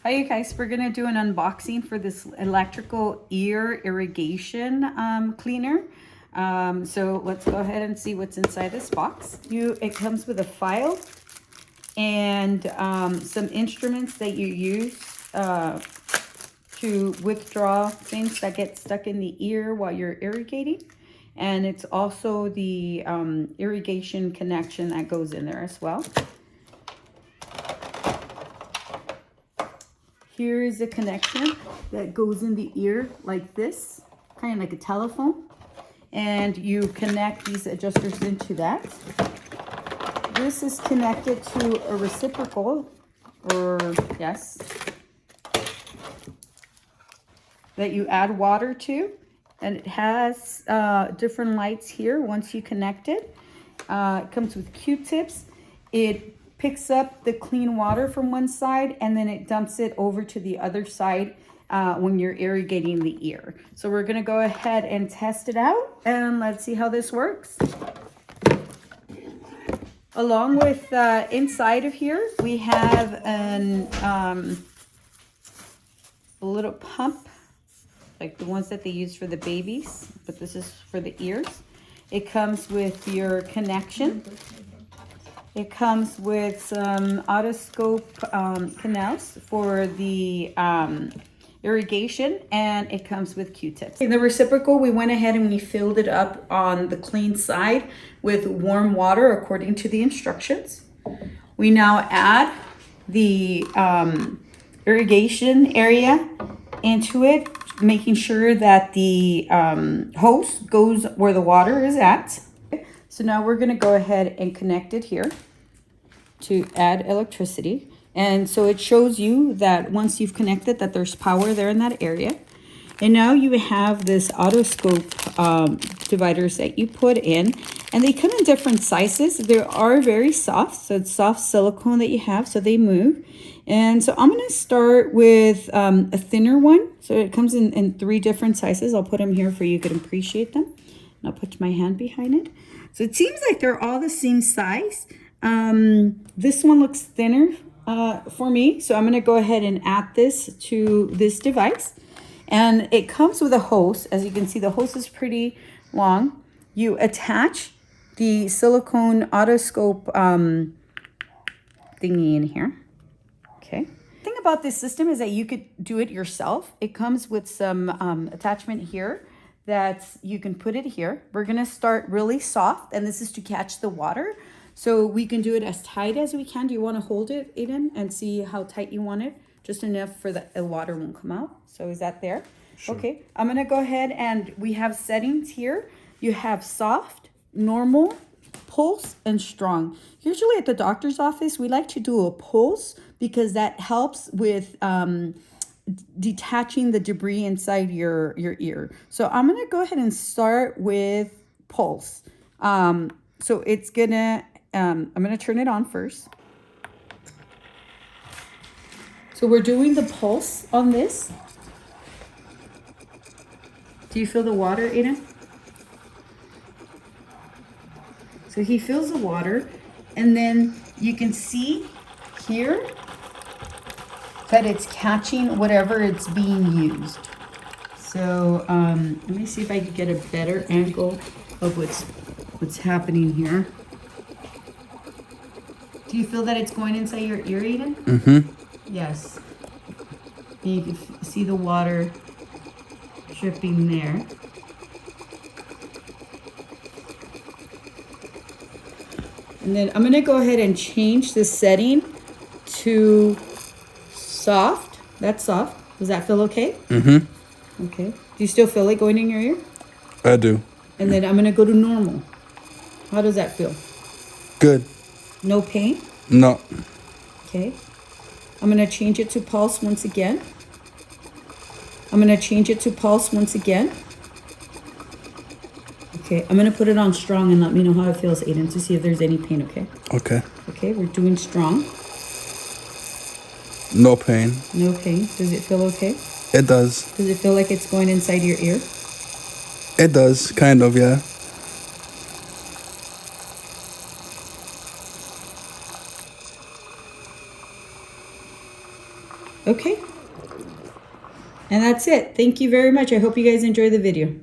Hi you guys, we're gonna do an unboxing for this electrical ear irrigation cleaner. So let's go ahead and see what's inside this box. It comes with a file and some instruments that you use to withdraw things that get stuck in the ear while you're irrigating. And it's also the irrigation connection that goes in there as well. Here is a connection that goes in the ear like this, kind of like a telephone. And you connect these adjusters into that. This is connected to a reciprocal, that you add water to. And it has different lights here once you connect it. It comes with Q-tips. It picks up the clean water from one side and then it dumps it over to the other side when you're irrigating the ear. So we're gonna go ahead and test it out and let's see how this works. Along with inside of here, we have a little pump, like the ones that they use for the babies, but this is for the ears. It comes with your connection. It comes with some otoscope canals for the irrigation, and it comes with Q-tips. In the reciprocal, we went ahead and we filled it up on the clean side with warm water according to the instructions. We now add the irrigation area into it, making sure that the hose goes where the water is at. So now we're going to go ahead and connect it here to add electricity. And so it shows you that once you've connected that there's power there in that area. And now you have this otoscope dividers that you put in, and they come in different sizes. They are very soft, so it's soft silicone that you have, so they move. And so I'm going to start with a thinner one. So it comes in 3 different sizes. I'll put them here for you to appreciate them. And I'll put my hand behind it. So it seems like they're all the same size. This one looks thinner for me. So I'm going to go ahead and add this to this device. And it comes with a hose. As you can see, the hose is pretty long. You attach the silicone otoscope thingy in here. Okay. The thing about this system is that you could do it yourself. It comes with some attachment here that you can put it here. We're going to start really soft, and this is to catch the water. So we can do it as tight as we can. Do you want to hold it, Aiden, and see how tight you want it? Just enough for the water won't come out. So is that there? Sure. Okay. I'm going to go ahead and we have settings here. You have soft, normal, pulse, and strong. Usually at the doctor's office, we like to do a pulse because that helps with detaching the debris inside your ear. So I'm going to go ahead and start with pulse. So it's going to, I'm going to turn it on first. So we're doing the pulse on this. Do you feel the water, Aiden? So he feels the water, and then you can see here that it's catching whatever it's being used. So let me see if I can get a better angle of what's happening here. Do you feel that it's going inside your ear, Aiden? Mm-hmm. Yes. And you can see the water dripping there. And then I'm going to go ahead and change the setting to soft. That's soft. Does that feel okay? Mm-hmm. Okay. Do you still feel it going in your ear? I do. And then I'm going to go to normal. How does that feel? Good. No pain? No. Okay. I'm going to change it to pulse once again. I'm going to change it to pulse once again. Okay, I'm going to put it on strong and let me know how it feels, Aiden, to see if there's any pain, okay? Okay. Okay, we're doing strong. No pain. No pain. Does it feel okay? It does. Does it feel like it's going inside your ear? It does, kind of, yeah. Okay. And that's it. Thank you very much. I hope you guys enjoy the video.